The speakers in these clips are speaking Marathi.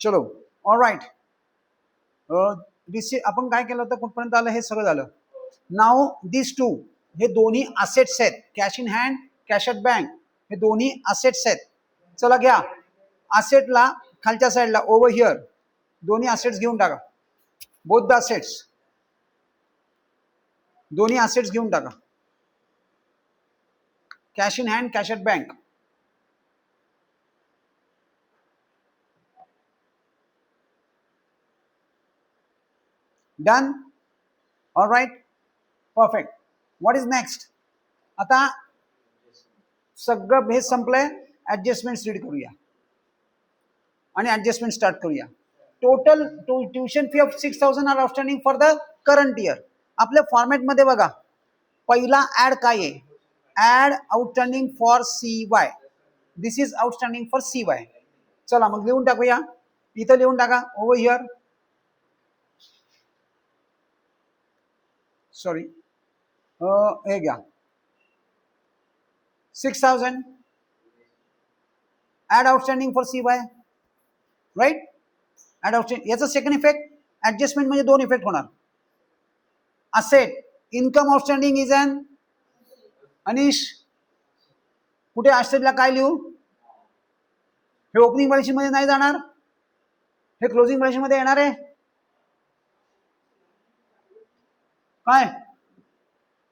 चलो ऑलराइट. आपण काय केलं होतं, कुठपर्यंत आलं हे सगळं झालं. नाव दिस टू हे दोन्ही असेट्स आहेत. Cash in hand, cash at bank हे दोन्ही असेट्स आहेत. चला घ्या असेटला खालच्या साईडला ओव्हर हिअर दोन्ही असेट्स घेऊन टाका. बोथ द असेट्स, दोन्ही असेट्स घेऊन टाका. Cash in hand, cash at bank. Done. All right, perfect. What is next? आता सगळं हे संपलंय. ऍडजस्टमेंट रीड करूया आणि ऍडजस्टमेंट स्टार्ट करूया. Total tuition fee of 6000 are outstanding for the current year. आपल्या फॉर्मॅट मध्ये बघा पहिला ऍड काय आहे, add outstanding for CY. This is outstanding for CY. चला मग लिहून टाकूया. इथं लिहून टाका ओव्हर हिअर. सॉरी हे घ्या 6000 add outstanding for CY. Right. Add outstanding याचा सेकंड इफेक्ट ऍडजस्टमेंट म्हणजे दोन इफेक्ट होणार. Asset income outstanding is an Anish कुठे असेटला काय लिहू? हे ओपनिंग बॅलन्स शीट मध्ये नाही जाणार, हे क्लोजिंग बॅलन्स शीट मध्ये येणार आहे. काय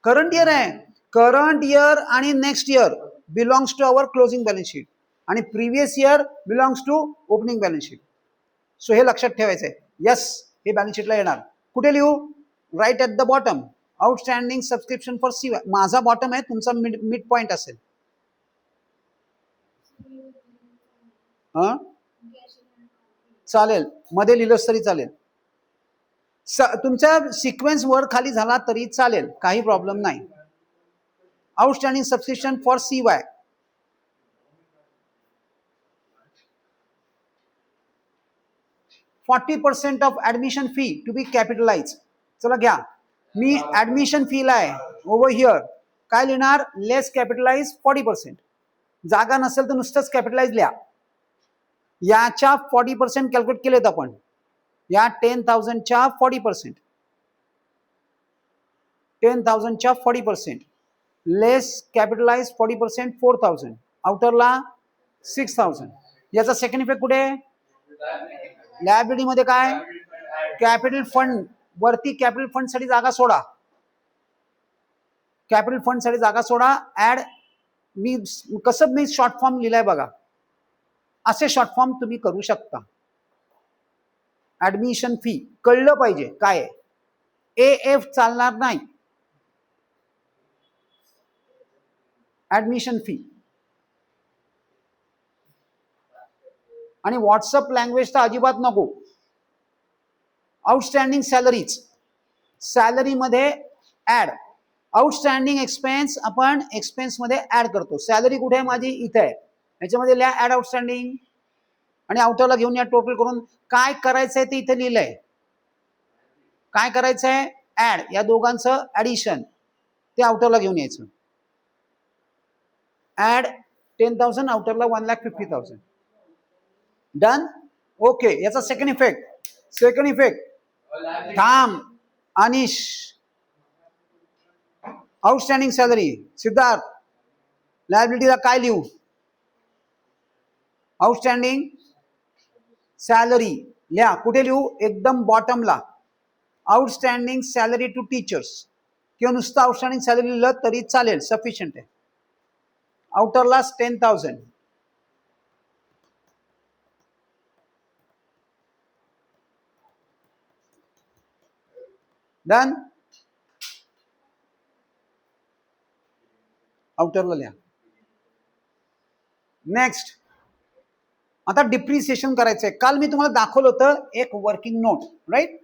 करंट इयर आहे. करंट इयर आणि next year belongs to our closing balance sheet आणि previous year belongs to opening balance sheet. So हे लक्षात ठेवायचंय. यस हे बॅलन्स शीटला येणार. कुठे लिहू? Right at the bottom outstanding subscription for CY. माझा बॉटम आहे, तुमचा मिड पॉइंट असेल. चालेल, मध्ये लिहिलंच तरी चालेल. तुमच्या सिक्वेन्स वर खाली झाला तरी चालेल, काही प्रॉब्लेम नाही. Outstanding subscription for CY. %40 of admission fee to be capitalize. चला घ्या मी ऍडमिशन फी ला आहे ओव्हर हिअर काय लिहिणार? लेस कॅपिटलाइज 40%. जागा नसेल तर नुसतंच कॅपिटलाइज लिहा. याच्या 40% कॅल्क्युलेट केलेत आपण. या 10,000 च्या 40%, 10,000 च्या 40%, लेस कॅपिटलाइज 40% 4,000, आउटरला 6,000. याचा सेकंड इफेक्ट कुठे? लायबिलिटी मध्ये काय? कॅपिटल फंड वरती कॅपिटल फंड साठी जागा सोडा. कॅपिटल फंड साठी जागा सोडा. ऍड मी कसं मी शॉर्ट फॉर्म लिहिलाय बघा, असे शॉर्ट फॉर्म तुम्ही करू शकता. ऍडमिशन फी कळलं पाहिजे काय आहे. AF चालणार नाही. ऍडमिशन फी आणि व्हॉट्सअप लँग्वेज तर अजिबात नको. आउटस्टँडिंग सॅलरीज, सॅलरी मध्ये ऍड. आउटस्टँडिंग एक्सपेन्स आपण एक्सपेन्स मध्ये ऍड करतो. सॅलरी कुठे आहे माझी? इथे आहे. याच्यामध्ये लिहा ऍड आउटस्टँडिंग आणि आउटरला घेऊन या टोटल करून. काय करायचंय ते इथे लिहिलंय. काय करायचंय? ऍड. या दोघांचं ऍडिशन ते आउटरला घेऊन यायचं. ऍड 10,000 आउटरला 1,50,000. डन. ओके. याचा सेकंड इफेक्ट, सेकंड इफेक्ट थांब अनिश. Outstanding salary Siddharth. लायबिलिटीला काय लिहू? आउटस्टँडिंग सॅलरी लिहा. कुठे लिहू? एकदम बॉटमला. आउटस्टँडिंग सॅलरी टू टीचर्स किंवा नुसतं आउटस्टँडिंग सॅलरी लिहिलं तरी चालेल, सफिशियंट आहे. आउटरला 10,000. डन. आउटरला लिहा. नेक्स्ट आता डिप्रिसिएशन करायचंय. काल मी तुम्हाला दाखवलं होतं एक वर्किंग नोट, राईट.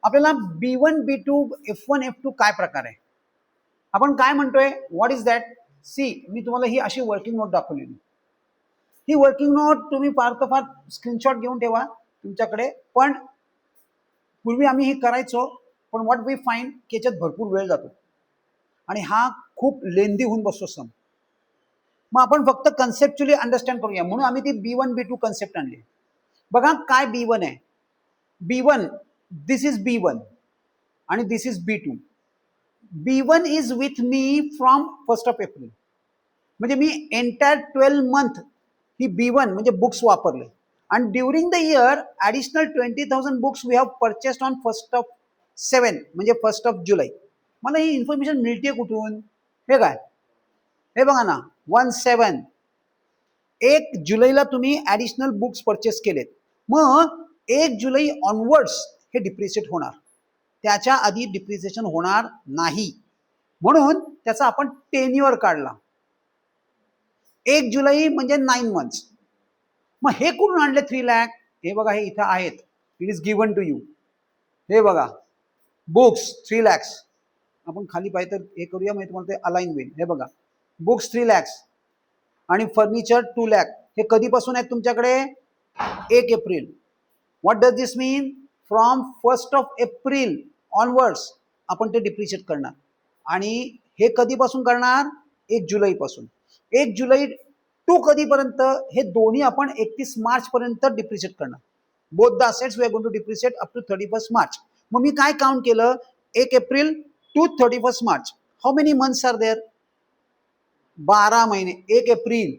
आपल्याला B1 B2 F1 F2 काय प्रकार आहे, आपण काय म्हणतोय, व्हॉट इज दॅट? सी मी तुम्हाला ही अशी वर्किंग नोट दाखवलेली. ही वर्किंग नोट तुम्ही फार तर फार स्क्रीनशॉट घेऊन ठेवा तुमच्याकडे. पण पूर्वी आम्ही हे करायचो, पण व्हॉट वी फाइंड की याच्यात भरपूर वेळ जातो आणि हा खूप लेंदी होऊन बसतो सम. मग आपण फक्त कन्सेप्च्युअली अंडरस्टँड करूया म्हणून आम्ही ती B1 B2 कन्सेप्ट आणली. बघा काय B1 आहे. B1, दिस इज B1 आणि this is B2. B1 is with me from 1st of April. म्हणजे मी एंटायर 12 मंथ ही B1 म्हणजे बुक्स वापरले. आणि during the year additional 20,000 books we have purchased on 1st of 7 म्हणजे 1st ऑफ जुलै. मला ही इन्फॉर्मेशन मिळते कुठून? हे काय, हे बघा ना, 1/7 1 जुलैला तुम्ही ऍडिशनल बुक्स परचेस केलेत. मग 1 जुलै ऑनवर्ड्स हे डिप्रिशिएट होणार, त्याच्या आधी डिप्रिसिएशन होणार नाही. म्हणून त्याचा आपण टेन्युअर काढला. 1 जुलै म्हणजे 9 मंथ्स. मग हे कुठून आणले 3 लाख? हे बघा, हे इथं आहेत. It is given to you. हे बघा, बुक्स 3 lakhs. आपण खाली पाहिजे तर हे करूया, म्हणजे तुम्हाला ते अलाइन होईल. हे बघा, बुक्स 3 lakhs आणि फर्निचर 2 lakh. हे कधीपासून आहेत तुमच्याकडे? 1 April. What does this mean? From 1st of April onwards आपण ते डिप्रिशिएट करणार. आणि हे कधीपासून करणार? 1 जुलैपासून. 1 जुलै टू कधीपर्यंत? हे दोन्ही आपण 31 मार्च पर्यंत डिप्रिशिएट करणार. Both the assets we are going to depreciate up to 31st March. मग मी काय काउंट केलं? 1 April to 31st March. How many months are there? 12 महिने. 1 एप्रिल,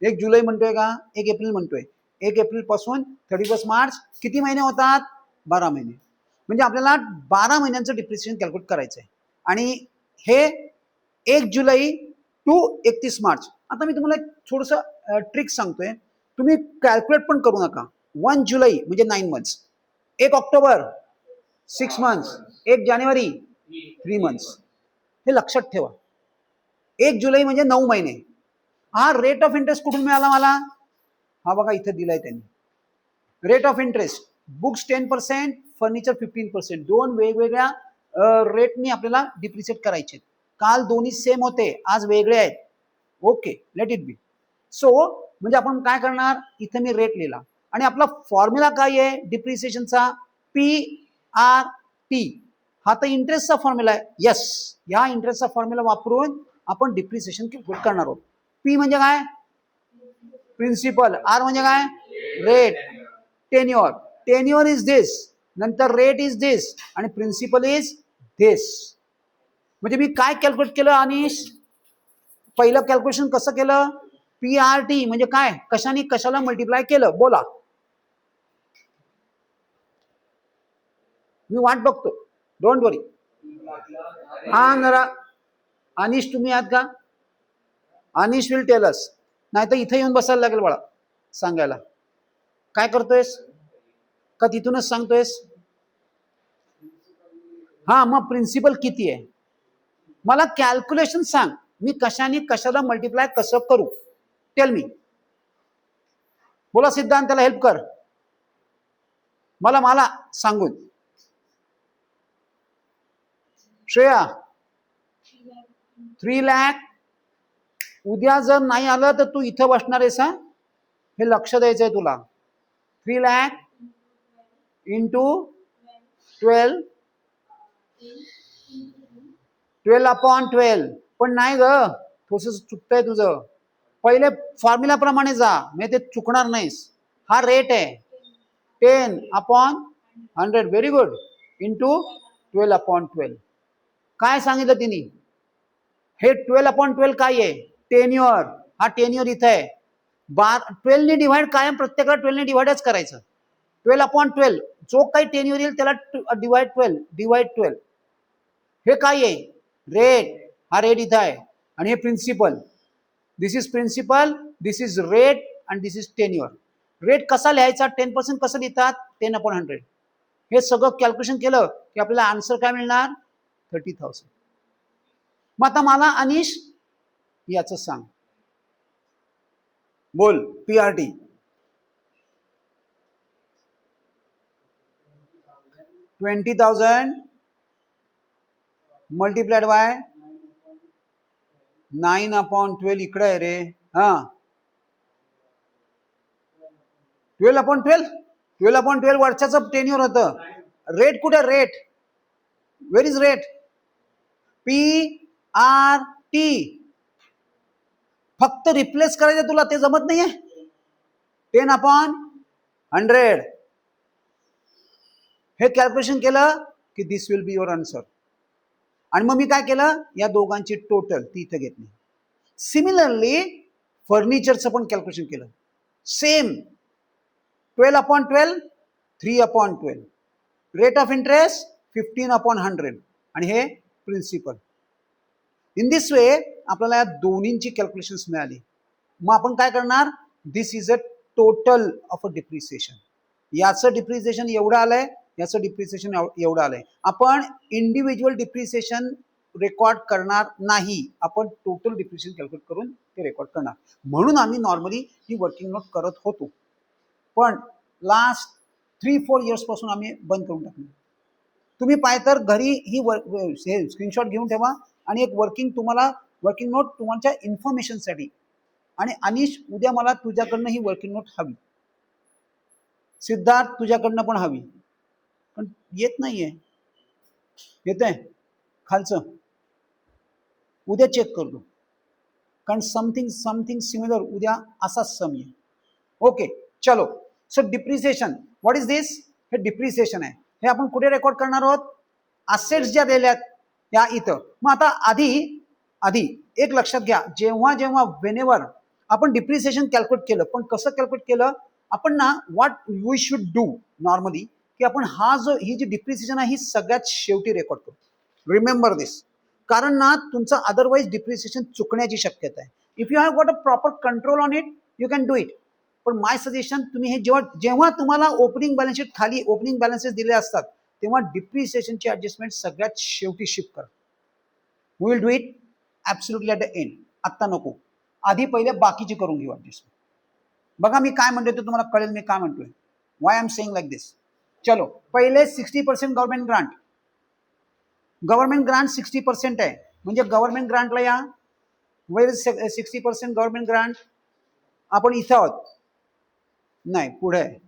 1 जुलै म्हणतोय का? 1 एप्रिल म्हणतोय. 1 एप्रिल पासून 31st मार्च किती महिने होतात? 12 महिने. म्हणजे आपल्याला 12 महिन्यांचं डिप्रिसिएशन कॅल्क्युलेट करायचं आहे. आणि हे 1 जुलै टू 31 मार्च. आता मी तुम्हाला एक थोडंसं ट्रिक सांगतोय, तुम्ही कॅल्क्युलेट पण करू नका. 1 जुलै म्हणजे 9 मंथ्स, 1 ऑक्टोबर 6 मंथ्स, 1 जानेवारी 3 मंथ्स. हे लक्षात ठेवा. 1 जुलै म्हणजे 9 महिने. हा रेट ऑफ इंटरेस्ट कुठून मिळाला मला? हा बघा, इथे दिलाय त्यांनी. Rate of interest, books 10%, furniture 15%. दोन वेगवेगळ्या रेटनी आपल्याला डिप्रिशिएट करायचे. काल दोन्ही सेम होते, आज वेगळे आहेत. Okay, let it be. So म्हणजे आपण काय करणार? इथे मी रेट लिहिला आणि आपला फॉर्म्युला काय आहे डिप्रिसिएशनचा? PRT. हा तर इंटरेस्टचा फॉर्म्युला आहे. येस, या इंटरेस्टचा फॉर्म्युला वापरून आपण डिप्रिसिएशन कॅल्क्युलेट करणार आहोत. P म्हणजे काय? प्रिन्सिपल. R म्हणजे काय? रेट. टेन्युअर, टेन्युअर इज दिस, नंतर रेट इज दिस आणि प्रिन्सिपल इज दिस. म्हणजे मी काय कॅल्क्युलेट केलं अनिश? पहिलं कॅल्क्युलेशन कसं केलं? PRT म्हणजे काय? कशाने कशाला मल्टिप्लाय केलं? बोला, मी वाट बघतो. डोंट वरी. हा जरा अनिश तुम्ही आहात का? अनिश विल टेल अस. नाही तर इथे येऊन बसायला लागेल बाळा सांगायला. काय करतोयस? का तिथूनच सांगतोयस? हा, मग प्रिन्सिपल किती आहे? मला कॅल्क्युलेशन सांग, मी कशाने कशाला मल्टिप्लाय कसं करू? Tell me. बोला सिद्धांत, त्याला हेल्प कर मला मला सांगून. श्रेया, 3 लाख. उद्या जर नाही आलं तर तू इथं बसणार आहेस. हा, हे लक्ष द्यायचंय तुला. 3 लाख इंटू 12, 12/12. पण नाही ग, थोडस चुकतंय तुझं. पहिले फॉर्म्युला प्रमाणे जा, म्हणजे ते चुकणार नाहीस. हा रेट आहे 10/100. Very good. इंटू 12/12. काय सांगितलं तिने? हे 12/12 काय आहे? टेन्युअर. हा टेन्युअर इथं आहे. 12 ने डिवाइड, कायम प्रत्येकाला 12 ने डिवाइडच करायचं. 12/12 जो काही टेन्युअर येईल त्याला डिवाइड 12. हे काय आहे? रेट. हा रेट इथं आहे. आणि हे principal. This is principal, this is rate आणि दिस इज टेन्युअर. रेट कसा लिहायचा? 10% कसं लिहितात? 10/100. हे सगळं कॅल्क्युलेशन केलं की आपल्याला आन्सर काय मिळणार? 30,000. मग आता मला अनिश याच सांग. बोल. PRT 20,000 multiplied by 9/12. इकडे आहे रे. हा, 12/12. 12/12 वर्षाचं टेन्युअर होतं. रेट कुठे? Rate. Where is rate? PRT. फक्त रिप्लेस करायचं तुला, ते जमत नाहीये. 10/12 100. हे कॅल्क्युलेशन केलं की दिस विल बी युअर आन्सर. आणि मग मी काय केलं, या दोघांची टोटल ती इथे घेतली. सिमिलरली फर्निचरचं पण कॅल्क्युलेशन केलं. सेम 12/12, 3/12. रेट ऑफ इंटरेस्ट 15/100 आणि हे प्रिन्सिपल. इन दिस वे आपल्याला या दोन्हींची कॅल्क्युलेशन्स मिळाली. मग आपण काय करणार, this is a total of a depreciation. याचं डिप्रिसिएशन एवढं आलंय, याचं डिप्रिसिएशन एवढं आलंय. आपण इंडिव्हिज्युअल डिप्रिसिएशन रेकॉर्ड करणार नाही, आपण टोटल डिप्रिसिएशन कॅल्क्युलेट करून ते रेकॉर्ड करणार. म्हणून आम्ही नॉर्मली ही वर्किंग नोट करत होतो, पण लास्ट 3-4 इयर्स पासून आम्ही बंद करून टाकली. तुम्ही पाहिजे तर घरी ही स्क्रीनशॉट घेऊन ठेवा आणि एक तुम्हाला वर्किंग नोट तुमच्या इन्फॉर्मेशनसाठी. आणि अनिश, उद्या मला तुझ्याकडनं ही वर्किंग नोट हवी. सिद्धार्थ, तुझ्याकडनं पण हवी, पण येत नाहीये. येतंय खालचं, उद्या चेक करतो, कारण समथिंग सिमिलर उद्या असाच सम आहे. ओके चलो. सो डिप्रिसिएशन, व्हॉट इज दिस? हे डिप्रिसिएशन आहे. हे आपण कुठे रेकॉर्ड करणार आहोत? असेट्स ज्या दिल्यात त्या इथं. मग आता आधी एक लक्षात घ्या, जेव्हा वेनेवर आपण डिप्रिसिएशन कॅल्क्युलेट केलं, पण कसं कॅल्क्युलेट केलं आपण ना, what we should do normally, की आपण ही जी डिप्रिसिएशन आहे ही सगळ्यात शेवटी रेकॉर्ड करतो. रिमेंबर दिस, कारण ना तुमचं अदरवाईज डिप्रिसिएशन चुकण्याची शक्यता आहे. If you have got a proper control on it, you can do it. पण माय सजेशन, तुम्ही हे जेव्हा तुम्हाला ओपनिंग बॅलन्स शीट खाली ओपनिंग बॅलन्सेस दिले असतात, तेव्हा डिप्रिसिएशनची ऍडजस्टमेंट सगळ्यात शेवटी शिफ्ट करा. We will do it absolutely at the end. आत्ता नको, आधी पहिले बाकीची करून घेऊ ऍडजस्टमेंट. बघा मी काय म्हणतोय ते तुम्हाला कळेल मी काय म्हणतोय. Why I am saying like this. चलो, पहिले 60% गव्हर्नमेंट ग्रांट. गव्हर्नमेंट ग्रांट 60% आहे, म्हणजे गव्हर्नमेंट ग्रांटला या. वेर इज 60% गव्हर्नमेंट ग्रांट? आपण इथं आहोत, नाही पुढे आहे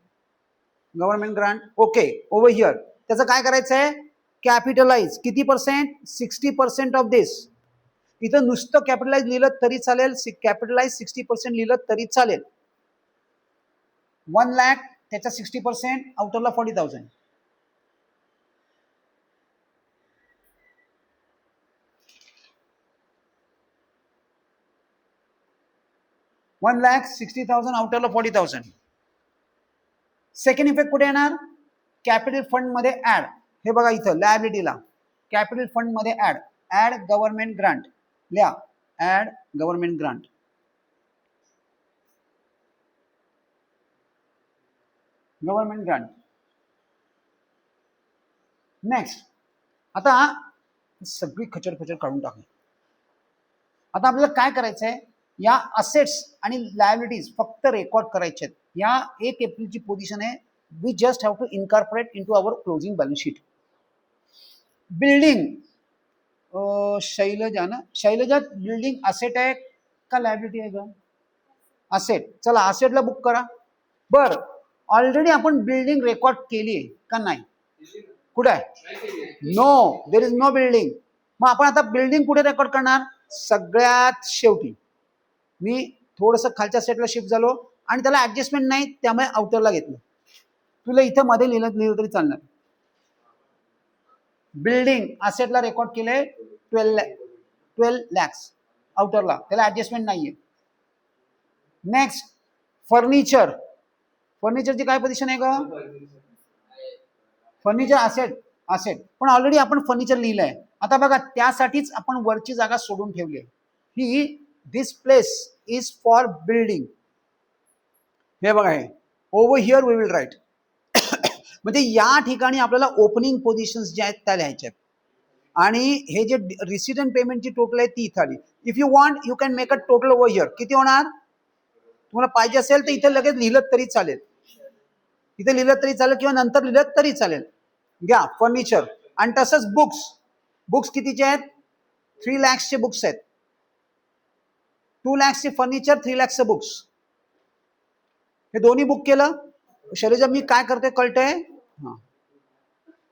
government grant. Okay, over here. त्याचं काय करायचं आहे? कॅपिटलाइज. किती पर्सेंट? 60% ऑफ दिस. इथं नुसतं कॅपिटलाइज लिहिलं तरी चालेल, कॅपिटलाइज 60% लिहिलं तरी चालेल. 1 लाख त्याचा 60%, आउटरला 40,000. $1,60,000 आउटरला 40,000. सेकंड इफेक्ट कुठे येणार? कॅपिटल फंड मध्ये ऍड. हे बघा इथं लायबिलिटीला कॅपिटल फंड मध्ये ऍड गव्हर्नमेंट ग्रांट लिहा. Add government grant. Government grant. Next, आता सगळी खचर काढून टाकली. आता आपल्याला काय करायचंय, या असेट्स आणि लायबिलिटीज फक्त रेकॉर्ड करायचे आहेत. या 1 एप्रिलची पोझिशन आहे. We just have to incorporate into our closing balance sheet. Building, Shailaja building asset आहे का लायबिलिटी आहे का? असेट. चला असेटला बुक करा. बर, ऑलरेडी आपण बिल्डिंग रेकॉर्ड केली आहे का नाही? कुठे आहे? No, there is no building. मग आपण आता बिल्डिंग कुठे रेकॉर्ड करणार? सगळ्यात शेवटी. मी थोडंसं खालच्या सेटला शिफ्ट झालो आणि त्याला ऍडजस्टमेंट नाही, त्यामुळे आउटरला घेतलं. तुला इथं मध्ये लिहिलं तरी चालणार. बिल्डिंग असेटला रेकॉर्ड केलंय 12 lakhs आउटरला, त्याला ऍडजस्टमेंट नाहीये. Next, furniture. फर्निचरची काय पोझिशन आहे का? फर्निचर असेट पण ऑलरेडी आपण फर्निचर लिहिलंय. आता बघा त्यासाठीच आपण वरची जागा सोडून ठेवली आहे. ही this place is for building. हे बघा, हे over here we will write. म्हणजे या ठिकाणी आपल्याला ओपनिंग पोझिशन्स ज्या आहेत त्या लिहायच्या आहेत. आणि हे जे रिसीट अँड पेमेंटची टोटल आहे ती इथं आली. If you want you can make a total over here. किती होणार? तुम्हाला पाहिजे असेल तर इथं लगेच लिहिलं तरी चालेल, इथे लिहिलं तरी चालेल किंवा नंतर लिहिलं तरी चालेल. घ्या फर्निचर. आणि तसंच बुक्स कितीचे आहेत? 3 lakhsचे बुक्स आहेत. 2 lakhsचे फर्निचर, 3 lakhsचे बुक्स. हे दोन्ही बुक केलं. शैलजा मी काय करतोय कळतंय? हा,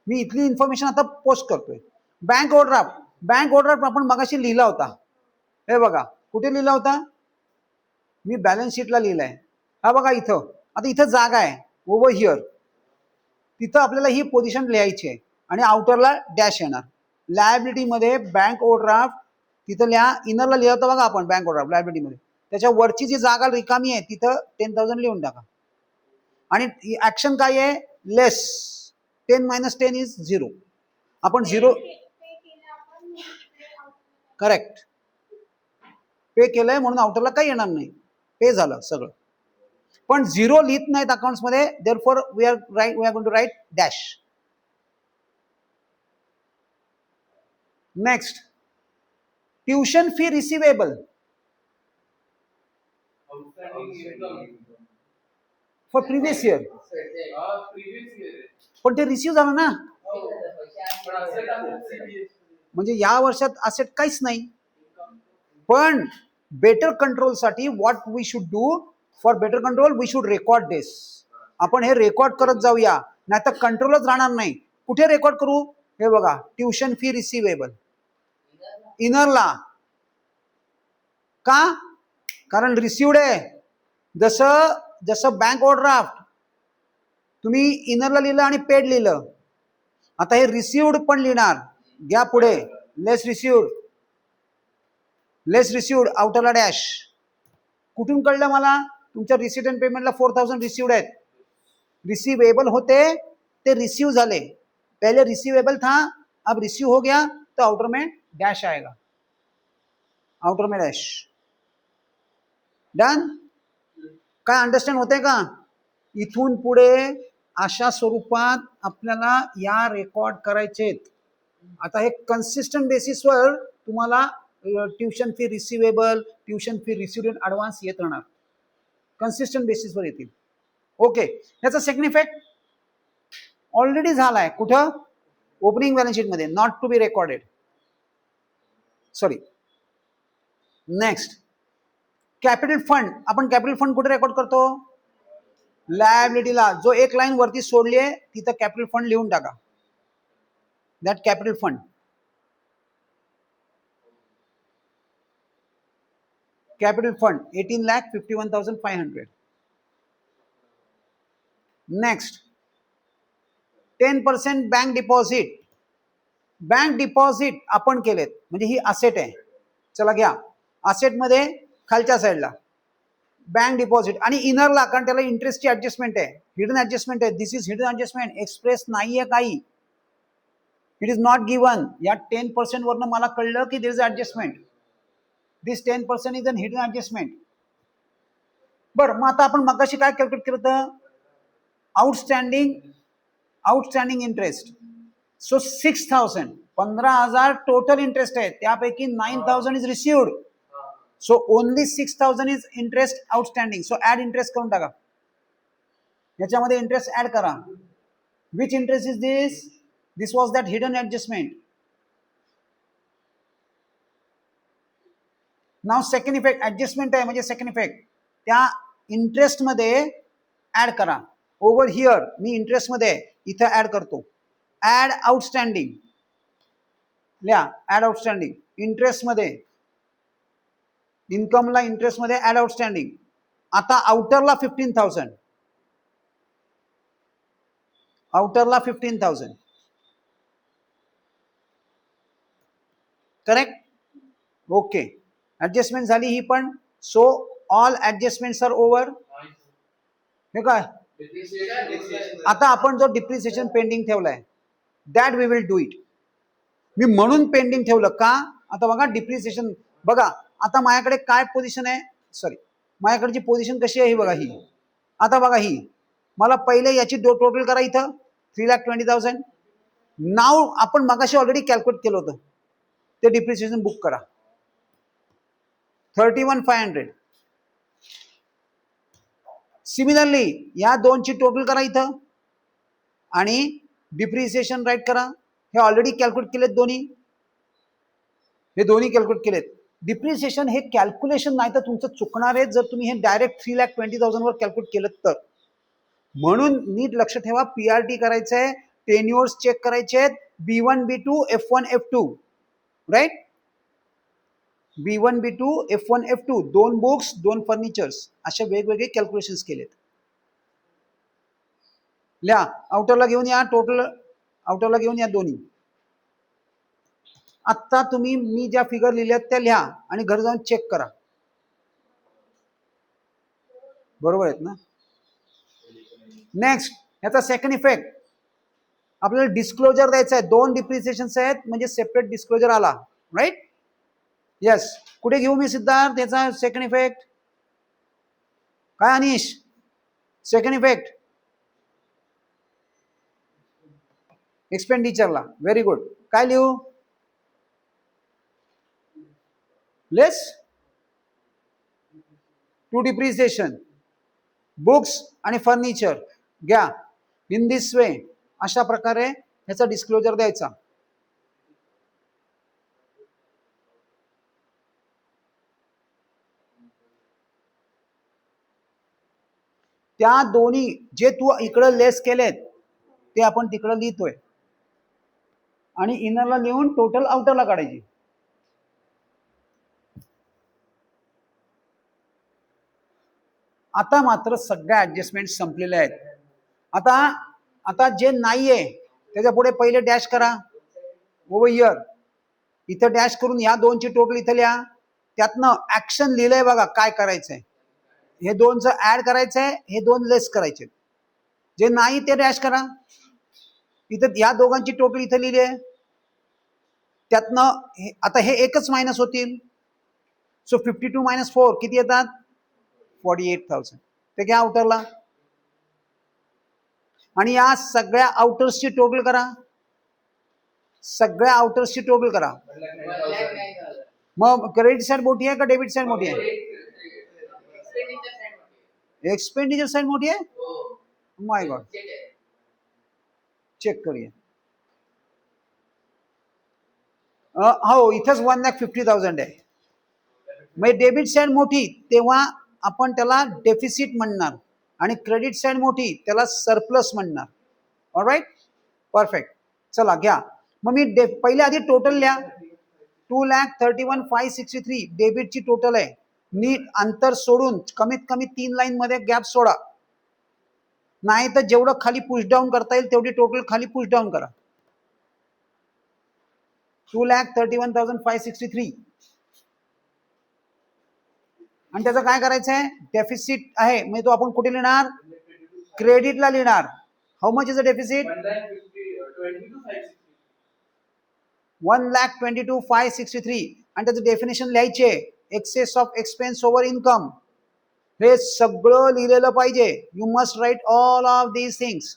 मी इथली इन्फॉर्मेशन आता पोस्ट करतोय. बँक ओव्हरड्राफ्ट आपण मगाशी लिहिला होता. हे बघा कुठे लिहिला होता? मी बॅलन्स शीटला लिहिलाय. हा बघा इथं. आता इथं जागा आहे, ओव्हर हिअर तिथं आपल्याला ही पोझिशन लिहायची आहे आणि आउटरला डॅश येणार. लायबिलिटीमध्ये बँक ओव्हरड्राफ्ट तिथं लिहा, इनरला लिहितो बघा आपण बँक ओव्हरड्राफ्ट लायबिलिटीमध्ये, त्याच्या वरची जी जागा रिकामी आहे तिथं 10,000 लिहून टाका. आणि ऍक्शन काय आहे, लेस 10 - 10 इज 0. आपण 0 करेक्ट पे केलंय म्हणून आउटरला काही येणार नाही, पे झालं सगळं. पण 0 लिहित नाहीत अकाउंट्स मध्ये, therefore we are going to write dash. Next, tuition fee receivable for previous year. पण ते रिसिव्ह झालं ना, म्हणजे या वर्षात असेट काहीच नाही. पण बेटर कंट्रोल साठी what we should do, for better control we should record this. आपण हे रेकॉर्ड करत जाऊया, नाही तर कंट्रोलच राहणार नाही. कुठे रेकॉर्ड करू, हे बघा, ट्युशन फी रिसिवेबल इनरला. का, कारण रिसिव्ड आहे. जसं जसं बँक ओव्हरड्राफ्ट तुम्ही इनरला लिहिलं आणि पेड लिहिलं, आता हे रिसिव्ड पण लिहिणार. घ्या पुढे, लेस रिसिव्ड, लेस रिसिव्ड, आउटरला डॅश. कुठून कळलं मला, तुमच्या रिसिट अँड पेमेंटला 4,000 रिसिव्ड आहेत. रिसीवेबल होते ते रिसीव झाले, पहले रिसीवेबल था, अब रिसीव हो गया तो आउटर में डैश आएगा, आउटर में डैश. डन. काय अंडरस्टँड होते का. इथून पुढे अशा स्वरूपात आपल्याला या रेकॉर्ड करायचे. आता हे कन्सिस्टंट बेसिसवर तुम्हाला tuition fee receivable, tuition fee received advance येत राहणार, कन्सिस्टंट बेसिसवर येतील. ओके, याचा सेकंड इफेक्ट ऑलरेडी झालाय. कुठं, ओपनिंग बॅलन्स शीट मध्ये, not to be recorded, sorry. Next, capital fund. आपण कॅपिटल फंड कुठे रेकॉर्ड करतो, लायबिलिटीला. जो एक लाईन वरती सोडली आहे तिथं कॅपिटल फंड लिहून टाका, that capital fund. Capital fund 18,51,500. Next, 10% bank deposit. Bank deposit आपण केलेत म्हणजे ही असेट आहे. चला घ्या, असेट मध्ये खालच्या साईडला बँक डिपॉझिट आणि इनरला, कारण त्याला इंटरेस्टची ऍडजस्टमेंट आहे, हिडन ऍडजस्टमेंट आहे. दिस इज हिडन ऍडजस्टमेंट, एक्सप्रेस नाहीये काही, इट इज नॉट गिवन. या 10% वरनं मला कळलं की there is adjustment. This 10% is an hidden adjustment. बरं, मग आता आपण मगाशी काय कॅल्क्युलेट केलं होतं, outstanding interest. So 6,000, 15,000 total interest आहे, त्यापैकी 9,000 is received. So only 6,000 is interest outstanding. So add interest करून टाका, याच्यामध्ये इंटरेस्ट ऍड करा. Which interest is this, this was that hidden adjustment. Now second effect, adjustment आहे म्हणजे सेकंड इफेक्ट, त्या इंटरेस्ट मध्ये ऍड करा. ओव्हर हिअर मी इंटरेस्ट मध्ये इथं ऍड करतो, ऍड आउटस्टँडिंग लिहा, ऍड आउटस्टँडिंग. इंटरेस्ट मध्ये, इन्कमला इंटरेस्ट मध्ये ऍड आउटस्टँडिंग. आता आउटरला 15,000, आउटरला 15,000, करेक्ट. ओके, ऍडजस्टमेंट झाली ही पण. So all adjustments are over. हे काय, आता आपण जो डिप्रिसिएशन पेंडिंग ठेवलाय that we will do it. मी म्हणून पेंडिंग ठेवलं का, आता बघा डिप्रिसिएशन बघा. आता माझ्याकडे काय पोझिशन आहे, सॉरी, माझ्याकडची पोझिशन कशी आहे ही बघा. ही आता बघा, ही मला पहिले याची टोटल करा इथं 3,20,000. नाव आपण मगाशी ऑलरेडी कॅल्क्युलेट केलं होतं ते डिप्रिसिएशन बुक करा 31,500. सिमिलरली या दोनची टोटल करा इथं आणि डिप्रिसिएशन राईट करा. हे ऑलरेडी कॅल्क्युलेट केलेत दोन्ही, हे दोन्ही कॅल्क्युलेट केलेत. डिप्रिसिएशन हे कॅल्क्युलेशन नाही तर तुमचं चुकणार आहे जर तुम्ही हे डायरेक्ट 3,20,000 वर कॅल्क्युलेट केलं तर. म्हणून नीट लक्ष ठेवा, पीआरटी करायचं आहे, टेन्युअर्स चेक करायचे आहेत, B1 B2 F1 F2, right. B1 B2 F1 F2, 2 books 2 furnitures, असे वेगवेगळे कॅल्क्युलेशन्स केलेत. लिहा, आउटरला घेऊन या, टोटल आउटरला घेऊन या दोन्ही. आत्ता तुम्ही मी ज्या फिगर लिहिल्यात त्या लिहा आणि घरी जाऊन चेक करा, बरोबर आहेत ना. नेक्स्ट याचा सेकंड इफेक्ट, आपल्याला डिस्क्लोजर द्यायचा आहे. 2 डिप्रिसिएशन आहेत म्हणजे सेपरेट डिस्क्लोजर आला, राईट. येस, कुठे घेऊ मी सिद्धार्थ याचा सेकंड इफेक्ट? काय अनिश सेकंड इफेक्ट? एक्सपेंडिचरला. Very good. काय लिहू? लेस टू डिप्रिसिएशन, बुक्स आणि फर्निचर घ्या. इन दिस वे, अशा प्रकारे ह्याचा डिस्क्लोजर द्यायचा. त्या दोन्ही जे तू इकडं लेस केलेत ते आपण तिकडं लिहितोय आणि इनरला लिहून टोटल आउटरला काढायची. आता मात्र सगळ्या ऍडजस्टमेंट संपलेल्या आहेत. आता आता जे नाहीये त्याच्या पुढे पहिले डॅश करा ओव्हर हिअर. इथं डॅश करून ह्या दोनची टोटल इथं लिहा. त्यातनं ऍक्शन लिहिलंय बघा काय करायचंय. हे दोनचं ऍड करायचंय, हे दोन लेस करायचे. जे नाही ते डॅश करा. इथं या दोघांची टोटल इथं लिहिली आहे. त्यातनं आता हे एकच मायनस होतील. सो 52 - 4 किती येतात? 48,000. ते घ्या आउटरला आणि या सगळ्या आउटर्सची टोटल करा. सगळ्या आउटर्सची टोटल करा. मग क्रेडिट साइड मोठी आहे का डेबिट साइड मोठी आहे? एक्सपेंडिचर साइड मोठी आहे. माय गॉड, चेक करूया. हो, इथंच 1,50,000 आहे. म्हणजे डेबिट साइड मोठी तेव्हा आपण त्याला डेफिसिट म्हणणार आणि क्रेडिट साइड मोठी त्याला सरप्लस म्हणणार. All right, perfect. चला घ्या. मग मी पहिले आधी टोटल लिहा. 2,31,563 डेबिटची टोटल आहे. नीट अंतर सोडून कमीत कमी 3 लाईन मध्ये गॅप सोडा. नाही तर जेवढं खाली पुश डाऊन करता येईल तेवढी टोटल खाली पुश डाऊन करा. 2,31,563 आणि त्याचं काय करायचंय? डेफिसिट आहे म्हणजे तो आपण कुठे लिहिणार? क्रेडिटला लिहिणार. How much is a deficit? 1,22,563 आणि त्याचं डेफिनेशन लिहायचे excess of expense over income. हे सगळं लिहिलेलं पाहिजे. You must write all of these things.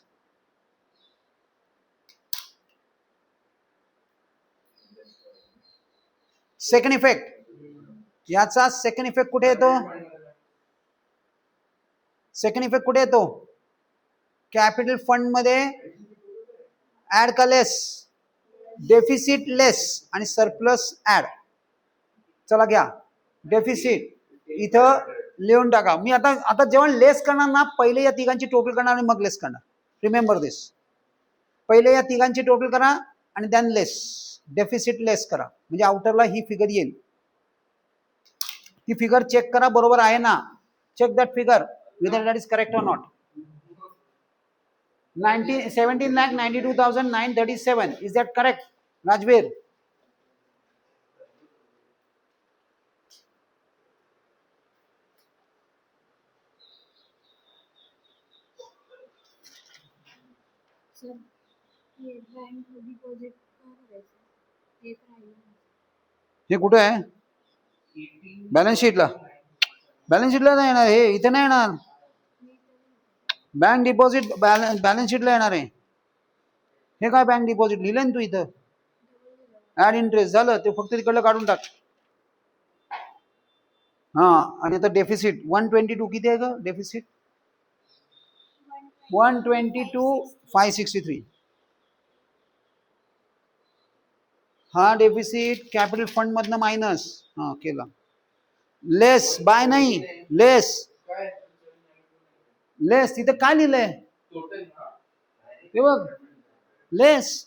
Second effect, याचा सेकंड इफेक्ट कुठे येतो? सेकंड इफेक्ट कुठे येतो? कॅपिटल फंड मध्ये ऍड का लेस? डेफिसिट लेस आणि सरप्लस ऍड. चला घ्या डेफिसिट इथं लिहून टाका. मी आता जेव्हा लेस करणार ना पहिले या तिघांची टोटल करणार आणि मग लेस करणार. रिमेंबर दिस. पहिले या तिघांची टोटल करा आणि देन लेस. डेफिसिट लेस करा म्हणजे आउटरला ही फिगर येईल. ती फिगर चेक करा बरोबर आहे ना. Check that figure whether that is correct or not. 17,92,937 is that correct, Rajveer? Sir ये बैंक डिपॉझिट का करायचं? हे राहिलं. हे कुठे आहे? बॅलन्स शीटला. बॅलन्स शीटला नाही येणार हे. इथे नाही येणार. बँक डिपॉझिट बॅलन्स शीटला येणार आहे. हे काय बँक डिपॉझिट लिहिलंय ना तू इथं? ऍड इंटरेस्ट झालं ते फक्त तिकडलं काढून टाक. हा आणि आता डेफिसिट 122 किती आहे का डेफिसिट? 122,563. हा डेफिसिट कॅपिटल फंड मधनं मायनस. हा केला. लेस बाय नाही, लेस. लेस तिथं काय लिहिलंय? हे बघ लेस.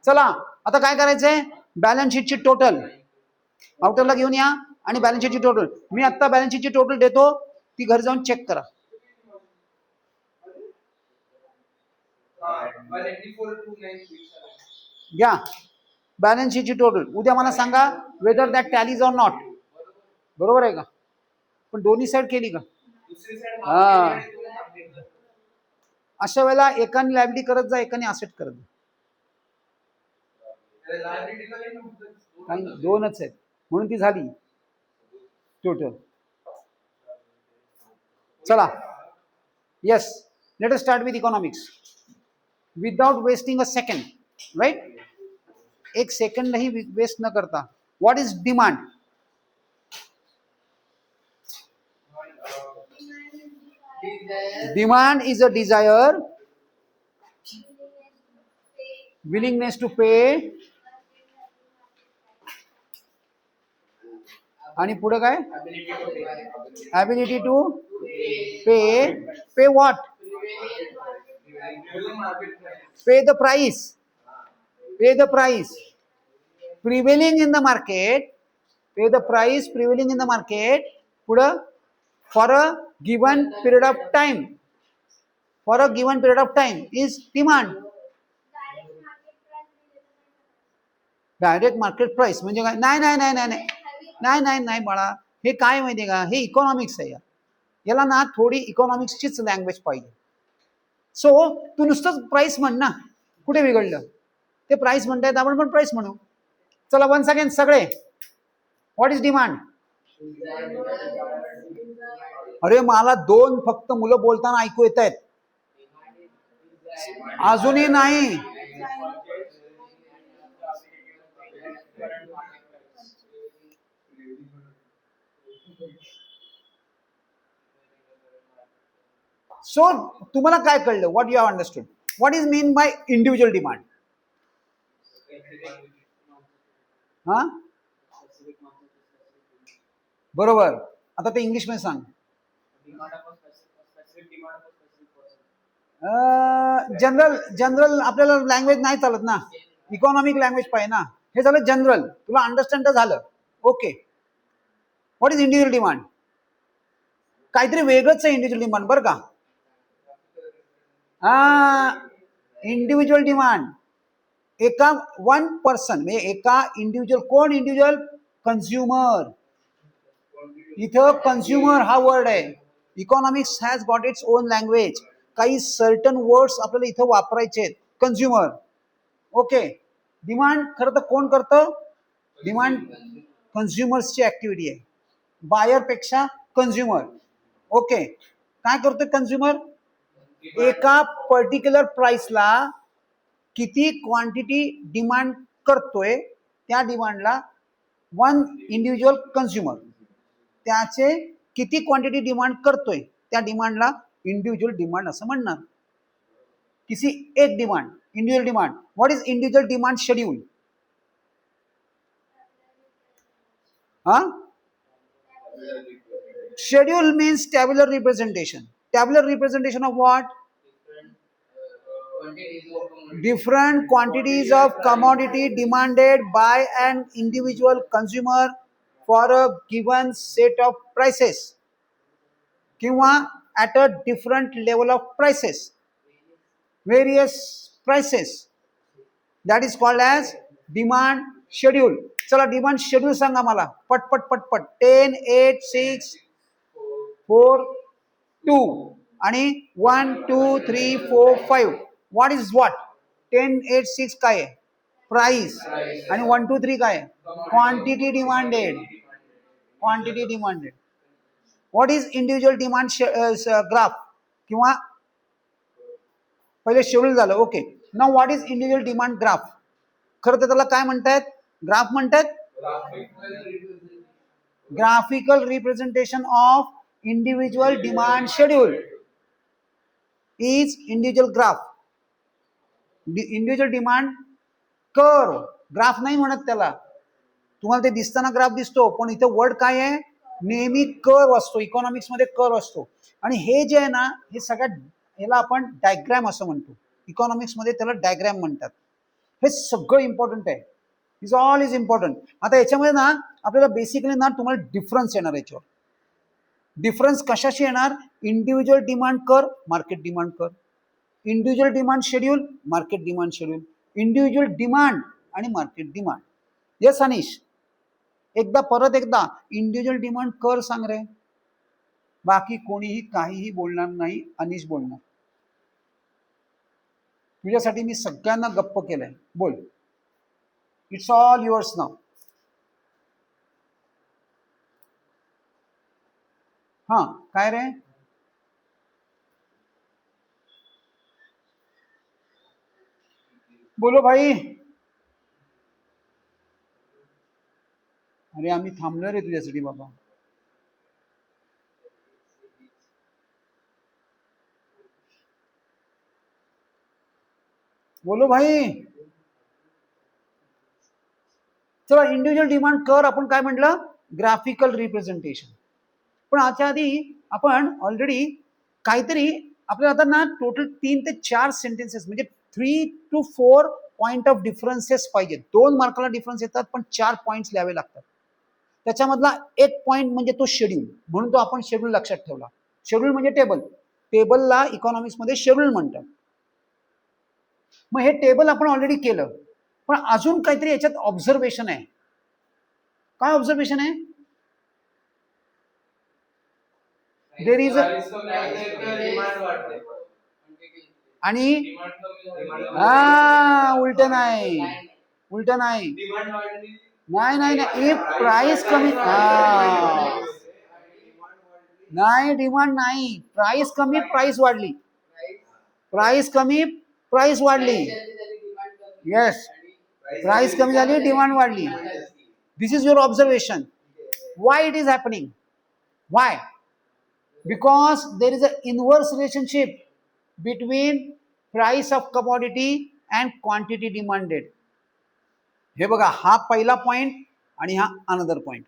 चला आता काय करायचंय? बॅलन्स शीटची टोटल आउटरला घेऊन या आणि बॅलन्स शीटची टोटल. मी आता बॅलन्स शीटची टोटल देतो, ती घरी जाऊन चेक करा. घ्या बॅलन्स शीटची टोटल. उद्या मला सांगा वेदर दॅट टॅलीज ऑर नॉट. बरोबर आहे का? पण दोन्ही साईड केली का? हा. अशा वेळेला एकाने लायबिलिटी करत जा, एकाने असेट करत जा. काही दोनच आहेत म्हणून ती झाली टोटल. चला, yes, let us start with economics without wasting a second. Right, एक सेकंड नहीं वेस्ट न करता. What is demand? Demand is a desire, willingness to pay, आणि पुढे काय? ability to pay. Pay what? Pay the price. Pay the price prevailing in the market. Pay the price prevailing in the market. पुढे for a given period of time. For a given period of time is demand. Direct market price म्हणजे काय? नाही नाही नाही नाही नाही नाही नाही नाही बाळा, हे काय माहितीये का? हे इकॉनॉमिक्स आहे. याला ना थोडी इकॉनॉमिक्सचीच लँग्वेज पाहिजे. सो तू नुसतंच प्राइस म्हण ना, कुठे बिघडलं? ते प्राइस म्हणतायत, आपण पण प्राइस म्हणू. चला वन सेकंड सगळे, व्हॉट इज डिमांड? अरे मला दोन फक्त मुलं बोलताना ऐकू येत आहेत, अजूनही नाही. सो तुम्हाला काय कळलं? What you have understood? What is mean by individual demand? हा, बरोबर. आता ते इंग्लिश मध्ये सांग. जनरल जनरल आपल्याला लँग्वेज नाही चालत ना, इकॉनॉमिक लँग्वेज पाहिजे ना. हे झालं जनरल, तुला अंडरस्टँड झालं. Okay, what is individual demand? काहीतरी वेगळंच आहे इंडिव्हिज्युअल डिमांड बरं का. इंडिव्हिज्युअल डिमांड एका वन पर्सन म्हणजे एका इंडिव्हिज्युअल. कोण इंडिव्हिज्युअल? कन्झ्युमर. इथं कन्झ्युमर हा वर्ड आहे. Economics has got its own language. काही सर्टन वर्ड्स आपल्याला इथं वापरायचे आहेत. कन्झ्युमर. ओके, डिमांड खरं तर कोण करतं? डिमांड कन्झ्युमर्सची ऍक्टिव्हिटी आहे, बायर पेक्षा कन्झ्युमर. ओके, काय करतोय कन्झ्युमर? एका पर्टिक्युलर प्राइसला किती क्वांटिटी डिमांड करतोय, त्या डिमांडला वन इंडिव्हिज्युअल कन्झ्युमर त्याचे किती क्वांटिटी डिमांड करतोय त्या डिमांडला इंडिव्हिज्युअल डिमांड असं म्हणणार. किसी एक demand, individual demand. What is individual demand schedule? हा, schedule means tabular representation. Tabular representation of what? Different quantities of commodity demanded by an individual consumer for a given set of prices किंवा at a different level of prices, various prices. That is called as demand schedule. चला डिमांड शेड्यूल सांगा मला पटपट पटपट. 10, 8, 6, 4, 2 आणि 1, 2, 3, 4, 5. What is what? 10, 8, 6 काय आहे? प्राइस. आणि 1, 2, 3 काय आहे? Quantity demanded. Quantity demanded. What is individual demand graph? किंवा पहिले शेड्यूल झालं. Okay, now what is individual demand graph? खरं तर त्याला काय म्हणतात? ग्राफ म्हणतात. Graphical representation of individual demand schedule is individual graph. Individual demand curve. Graph नाही म्हणत त्याला. तुम्हाला ते दिसताना ग्राफ दिसतो, पण इथं वर्ड काय आहे? नेहमी कर्व असतो. इकॉनॉमिक्स मध्ये कर्व असतो. आणि हे जे आहे ना, हे सगळ्यात याला आपण डायग्राम असं म्हणतो. इकॉनॉमिक्स मध्ये त्याला डायग्राम म्हणतात. हे सगळं इम्पॉर्टंट आहे. Is all is important. आता याच्यामध्ये ना आपल्याला बेसिकली ना तुम्हाला डिफरन्स येणार याच्यावर. डिफरन्स कशाशी येणार? इंडिव्हिज्युअल डिमांड कर, मार्केट डिमांड कर. Individual demand schedule, market demand schedule, individual demand आणि मार्केट डिमांड. येस अनिश, एकदा परत एकदा इंडिव्हिज्युअल डिमांड कर सांग रे. बाकी कोणीही काहीही बोलणार नाही, अनिश बोलणार. तुझ्यासाठी मी सगळ्यांना गप्प केलंय, बोल. इट्स ऑल युअर्स नाव. हा काय रे, बोलो भाई. अरे आम्ही थांबलो रे तुझ्यासाठी बाबा. बोलो भाई. चला, इंडिव्हिज्युअल डिमांड कर आपण काय म्हटलं, ग्राफिकल रिप्रेझेंटेशन. पण याच्या आधी आपण ऑलरेडी काहीतरी आपल्याला आता ना टोटल 3 ते 4 सेंटेन्सेस म्हणजे 3 to 4 पॉइंट ऑफ डिफरन्सेस पाहिजे. 2 मार्काला डिफरन्स येतात पण 4 पॉइंट्स लिहावे लागतात. त्याच्यामधला एक पॉइंट म्हणजे तो शेड्यूल, म्हणून तो आपण शेड्यूल लक्षात ठेवला. शेड्यूल म्हणजे टेबल, टेबलला इकॉनॉमिक्स मध्ये शेड्यूल म्हणतात. मग हे टेबल आपण ऑलरेडी केलं, पण अजून काहीतरी याच्यात ऑब्झर्वेशन आहे. काय ऑब्झर्वेशन आहे, देर इज आणि उलट नाही, उलट नाही, नाही नाही नाही, इफ प्राइस कमी, नाही डिमांड नाही, प्राइस कमी प्राइस वाढली, प्राइस कमी प्राइस वाढली. येस, प्राइस कमी झाली डिमांड वाढली. This is your observation. Why it is happening, why? Because there is an inverse relationship between price of commodity and quantity demanded. हे बघा, हा पहिला पॉइंट आणि हा अनदर पॉइंट.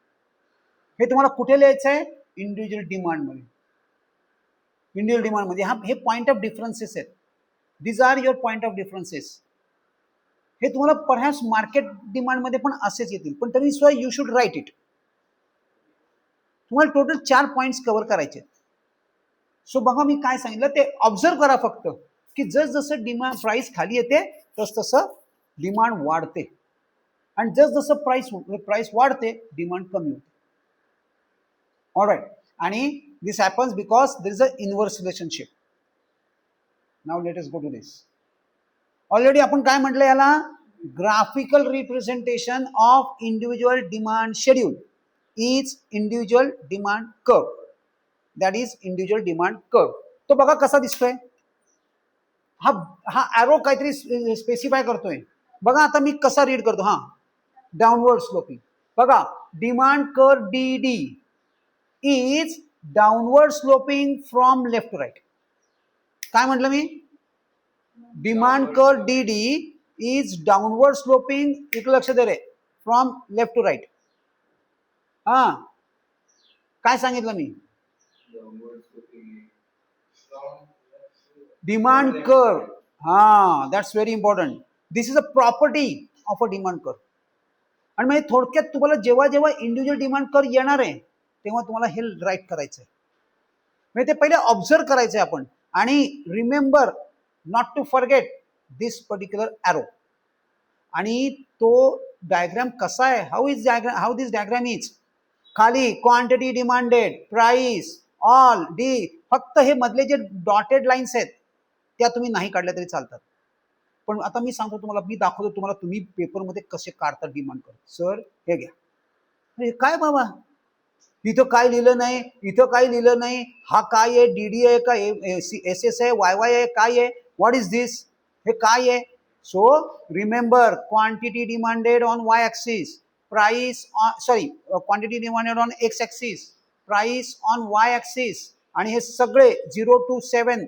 हे तुम्हाला कुठे लिहायचं आहे, इंडिव्हिज्युअल डिमांड मध्ये. इंडिव्हिज्युअल डिमांड मध्ये हे पॉइंट ऑफ डिफरन्सेस आहेत. This are your point of differences. हे तुम्हाला परहॅप्स मार्केट डिमांड मध्ये पण असेच येतील, पण तरी सुद्धा यू शुड राईट इट. तुम्हाला टोटल 4 पॉइंट्स कव्हर करायचे. सो बघा मी काय सांगितलं ते ऑब्झर्व करा फक्त, की जस जसं डिमांड प्राइस खाली येते तस तसं डिमांड वाढते, आणि जस जसं प्राइस वाढते डिमांड कमी होते. ऑलराईट, आणि this happens because there is a inverse relationship. Now let us go to this. Already आपण काय म्हटलं याला, graphical representation of individual demand schedule is individual demand curve. That is individual demand curve. तो बघा कसा दिसतोय, हा हा ॲरो काहीतरी स्पेसिफाय करतोय. बघा आता मी कसा रीड करतो, हा डाउनवर्ड स्लोपिंग. बघा, demand curve D D is downward sloping from left to right. काय म्हटलं मी, demand curve D D is downward sloping, इकडे लक्ष दे रे, फ्रॉम लेफ्ट टू राईट. हा काय सांगितलं मी, डिमांड कर्व. हा, that's very important. This is a property of a demand curve. आणि म्हणजे थोडक्यात तुम्हाला जेव्हा जेव्हा इंडिव्हिज्युअल डिमांड कर्व येणार आहे तेव्हा तुम्हाला हे राईट करायचं आहे, म्हणजे ते पहिले ऑब्झर्व करायचंय आपण. आणि remember not to forget this particular arrow. आणि तो डायग्राम कसा आहे, हाऊ दिस डायग्राम इज, खाली quantity demanded, price, all, D. फक्त हे मधले जे डॉटेड लाईन्स आहेत त्या तुम्ही नाही काढल्या तरी चालतात. पण आता मी सांगतो तुम्हाला, मी दाखवतो तुम्हाला, तुम्ही पेपरमध्ये कसे काढतात डिमांड कर. सर हे घ्या, हे काय बाबा, इथं काय लिहिलं नाही, इथं काय लिहिलं नाही, हा काय आहे, डीडी आहे का, एस एस आहे, वाय वाय आहे, काय आहे, व्हॉट इज दिस, हे काय आहे. So remember, quantity demanded on Y axis, price on quantity demanded on x axis, price on Y axis. आणि हे सगळे 0 to 7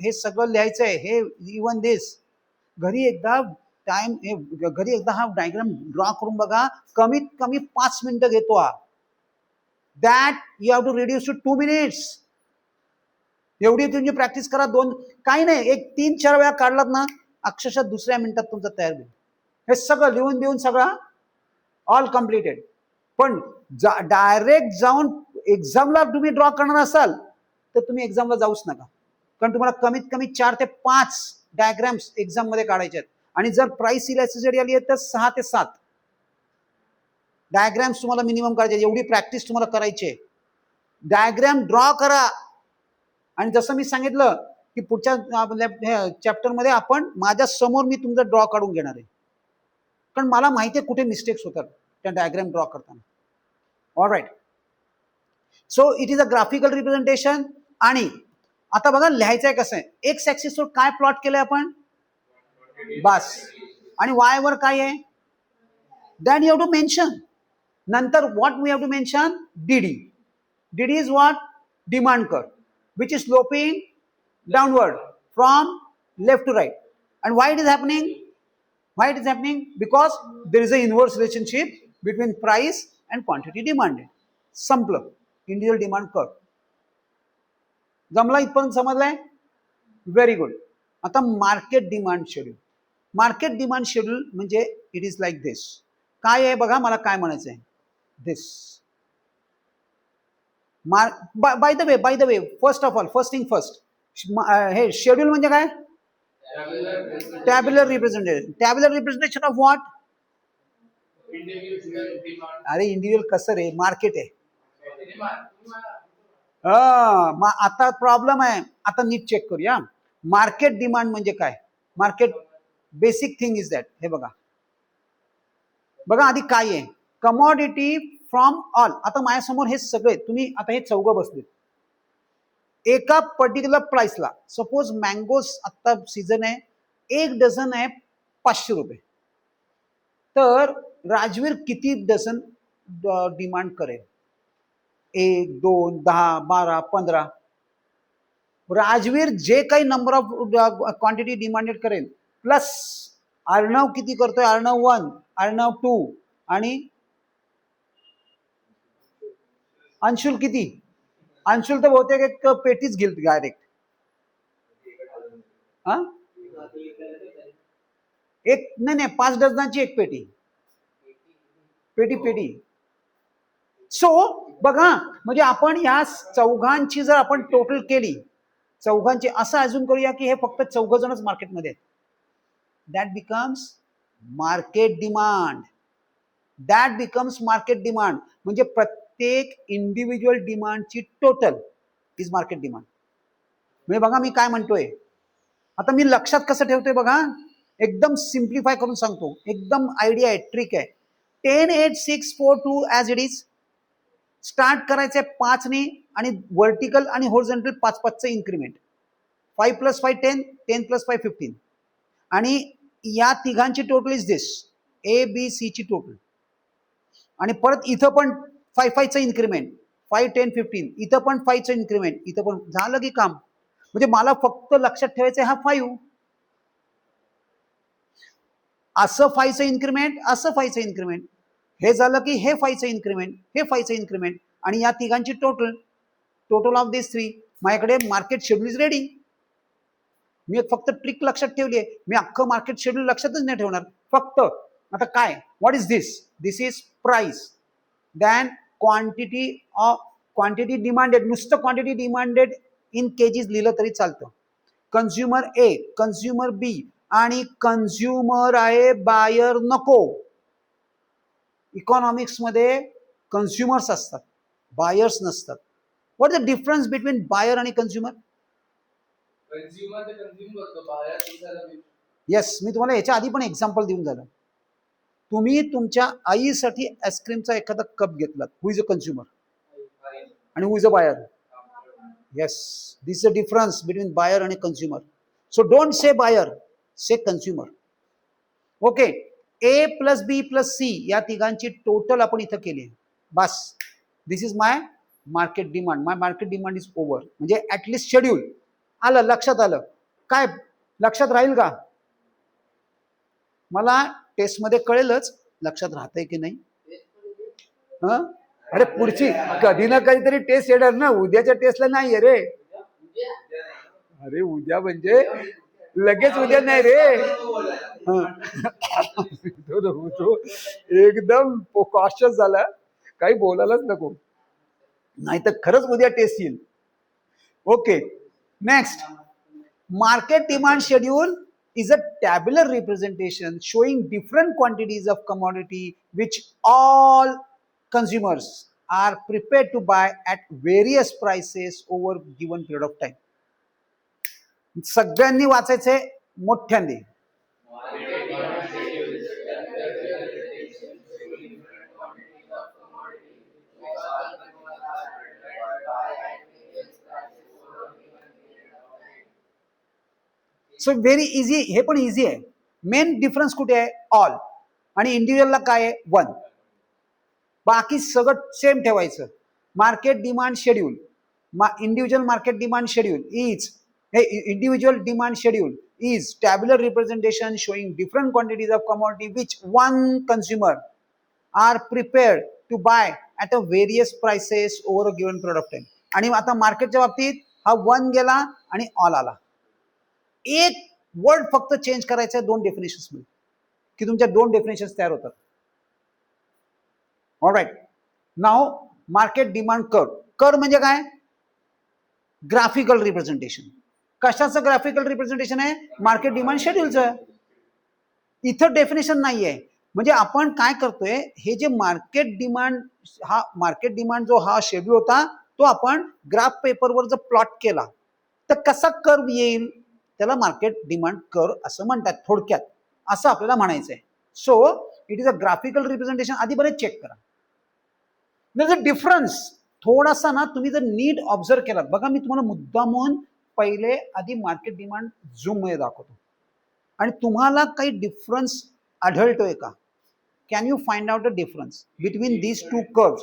हे सगळं लिहायचं आहे. हे इवन दिस घरी एकदा हा डायग्राम ड्रॉ करून बघा. कमीत कमी 5 मिनिटं घेतो हा. That you have to reduce to 2 minutes. एवढी तुमची प्रॅक्टिस करा. काही नाही, एक 3-4 वेळा काढलात ना, अक्षरशः दुसऱ्या मिनिटात तुमचं तयार होईल. हे सगळं लिहून देऊन सगळं ऑल कम्प्लिटेड. पण डायरेक्ट जाऊन एक्झामला तुम्ही ड्रॉ करणार असाल तर तुम्ही एक्झामला जाऊच नका. कारण तुम्हाला कमीत कमी 4 ते 5 डायग्राम्स एक्झाम मध्ये काढायचे आहेत आणि जर प्राइस इलॅस्टिसिटी आली आहे तर 6 ते 7 डायग्राम्स तुम्हाला मिनिमम काढायचे. एवढी प्रॅक्टिस तुम्हाला करायची आहे. डायग्राम ड्रॉ करा आणि जसं मी सांगितलं की पुढच्या चॅप्टर मध्ये आपण माझ्या समोर मी तुमचा ड्रॉ काढून घेणार आहे, कारण मला माहिती आहे कुठे मिस्टेक्स होतात त्या डायग्राम ड्रॉ करताना. All right, so it is a graphical representation. आणि आता बघा लिहायचं आहे कसं आहे. एक्स ऍक्सिसवर काय प्लॉट केलंय आपण, बस, आणि वाय वर काय आहे, then you have to mention. नंतर what we have to mention, DD. DD is what, demand curve, which is sloping downward from left to right. And why it is happening? Why it is happening? Because there is an inverse relationship between price and quantity demanded. संपलं इंडिविज्युअल डिमांड कर्व. जमला इथपर्यंत, समजलाय? Very good. आता market demand schedule. Market demand schedule म्हणजे इट इज लाईक दिस. काय आहे बघा, मला काय म्हणायचं आहे, this. By the way, first of all, first thing first, हे शेड्यूल म्हणजे काय, tabular representation. Tabular representation of what, अरे इंडिव्हिज्युअल कसं रे, मार्केट आहे. आता प्रॉब्लेम आहे. आता नीट चेक करूया. मार्केट डिमांड म्हणजे काय, market basic thing is that. हे बघा बघा आधी काय आहे, कमॉडिटी फ्रॉम ऑल. आता माझ्यासमोर हे सगळे तुम्ही, आता हे चौघं बसले एका पर्टिक्युलर प्राइसला. सपोज मँगोज आता सीझन आहे, 1 डझन आहे 500 रुपये. तर राजवीर किती डझन डिमांड करेल, 1, 2, 10, 12, 15. राजवीर जे काही नंबर ऑफ क्वांटिटी डिमांडेड करेल प्लस अर्णव किती करतोय, अर्णव 1, अर्णव 2 आणि अंशुल किती. अंशुल तर बहुतेक एक पेटीच घेईल डायरेक्ट. एक नाही 5 डझनाची एक पेटी. सो बघा, म्हणजे आपण या चौघांची जर आपण टोटल केली, चौघांची, असं अजून करूया की हे फक्त 4 जणच मार्केटमध्ये आहेत. That becomes market demand. That becomes market demand. म्हणजे प्रत्येक इंडिव्हिज्युअल डिमांडची टोटल इज मार्केट डिमांड. म्हणजे बघा मी काय म्हणतोय, आता मी लक्षात कसं ठेवतोय बघा, एकदम सिम्प्लिफाय करून सांगतो, एकदम आयडिया आहे, ट्रिक आहे. 10, 8, 6, 4, 2 ॲज इट इज. स्टार्ट करायचंय 5 ने आणि व्हर्टिकल आणि होरिझॉन्टल 5-5चं इन्क्रीमेंट. 5 + 5 10, 10 + 5 15. आणि या तिघांची total is this, A B C ची टोटल. आणि परत इथं पण 5-5चं इन्क्रीमेंट, 5, 10, 15. इथं पण 5चं इन्क्रीमेंट, इथं पण. झालं की काम. म्हणजे मला फक्त लक्षात ठेवायचं हा 5. असं 5चं इन्क्रीमेंट, असं 5चं इन्क्रीमेंट. हे झालं की हे 5चं इन्क्रीमेंट, हे 5चं इन्क्रीमेंट, आणि या तिघांची टोटल ऑफ दिस 3. माझ्याकडे मार्केट शेड्यूल इज रेडी. मी एक फक्त ट्रिक लक्षात ठेवली आहे. मी अख्खं मार्केट शेड्यूल लक्षातच नाही ठेवणार. फक्त आता काय, what is this, this is price, than quantity demanded. नुसतं क्वांटिटी डिमांडेड इन केजीज लिहिलं तरी चालतं. कन्झ्युमर ए, कन्झ्युमर बी, आणि कन्झ्युमर आहे, बायर नको. इकॉनॉमिक्स मध्ये कन्झ्युमर्स असतात, बायर्स नसतात. What is the difference between buyer आणि कन्झ्युमर? कंझ्युमर ते कंझ्युम करतो, बायर दुसऱ्याला विकतो. येस, मी तुम्हाला याच्या आधी पण एक्झाम्पल देऊन झालं. तुम्ही तुमच्या आईसाठी आईस्क्रीमचा एखादा कप घेतलात, हु इज अ कन्झ्युमर आणि who is a buyer. Yes, this is a difference between buyer आणि consumer. So don't say buyer, say consumer. Okay, A plus B plus C या तिघांची टोटल आपण इथं केली. बस, this is my market demand. My market demand is over. म्हणजे ऍटलिस्ट शेड्यूल आलं, लक्षात आलं. काय लक्षात राहील का? मला टेस्टमध्ये कळेलच लक्षात राहतंय की नाही. अरे पुढची कधी ना कधीतरी टेस्ट येणार ना, उद्याच्या टेस्टला नाही आहे रे. अरे उद्या म्हणजे लगेच उद्या नाही रे. तो एकदम कॉशियस झाला, काही बोलायलाच नको, नाही तर खरंच उद्या टेस्ट येईल. Okay, next Market demand schedule is a tabular representation showing different quantities of commodity which all consumers are prepared to buy at various prices over given period of time. सगळ्यांनी वाचायचे मोठ्यांनी. सो व्हेरी इझी, हे पण इझी आहे. मेन डिफरन्स कुठे आहे? ऑल. आणि इंडिव्हिज्युअलला काय आहे? वन. बाकी सगळं सेम ठेवायचं. Market demand schedule, individual market demand schedule is individual demand schedule is tabular representation showing different quantities of commodity which one consumer are prepared to buy at a various prices over a given period of time. आणि आता मार्केटच्या बाबतीत हा वन गेला आणि ऑल आला. एक वर्ड फक्त चेंज करायचं आहे दोन डेफिनेशन्स मध्ये की तुमच्या दोन डेफिनेशन्स तयार होतात. Alright, now market demand curve. Curve म्हणजे काय? Graphical representation. कशाचं ग्राफिकल रिप्रेझेंटेशन आहे? मार्केट डिमांड शेड्यूलचं. इथं डेफिनेशन नाहीये. म्हणजे आपण काय करतोय, हे जे मार्केट डिमांड जो हा शेड्यूल होता तो आपण ग्राफ पेपरवर जर प्लॉट केला तर कसा कर्व येईल? त्याला मार्केट डिमांड कर्व असं म्हणतात थोडक्यात, असं आपल्याला म्हणायचंय. So it is a graphical representation. आधी बरेच चेक करा. There is a difference. थोडासा ना तुम्ही जर नीट ऑब्झर्व केलात, बघा मी तुम्हाला मुद्दामून पहिले आधी मार्केट डिमांड झूम मध्ये दाखवतो आणि तुम्हाला काही डिफरन्स आढळतोय का? Can you find out a difference between these two curves?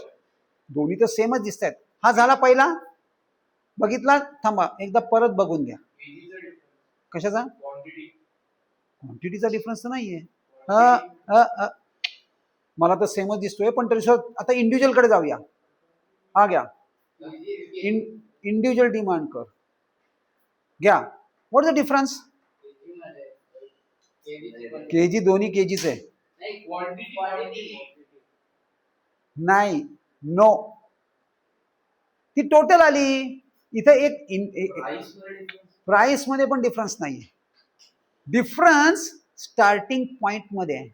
दोन्ही तर सेमच दिसत आहेत. हा झाला पहिला, बघितला. थांबा एकदा परत बघून घ्या. कशाचा? क्वांटिटीचा डिफरन्स तर नाहीये. मला तर सेमच दिसतोय, पण तरी आता इंडिव्हिज्युअल कडे जाऊया. हा घ्या, इंडिव्हिज्युअल डिमांड कर्व घ्या. What is the difference? KG दोन्ही केजीच आहे. नाही, नो, ती टोटल आली. इथे एक प्राइस मध्ये पण डिफरन्स नाहीये. डिफरन्स स्टार्टिंग पॉइंट मध्ये आहे.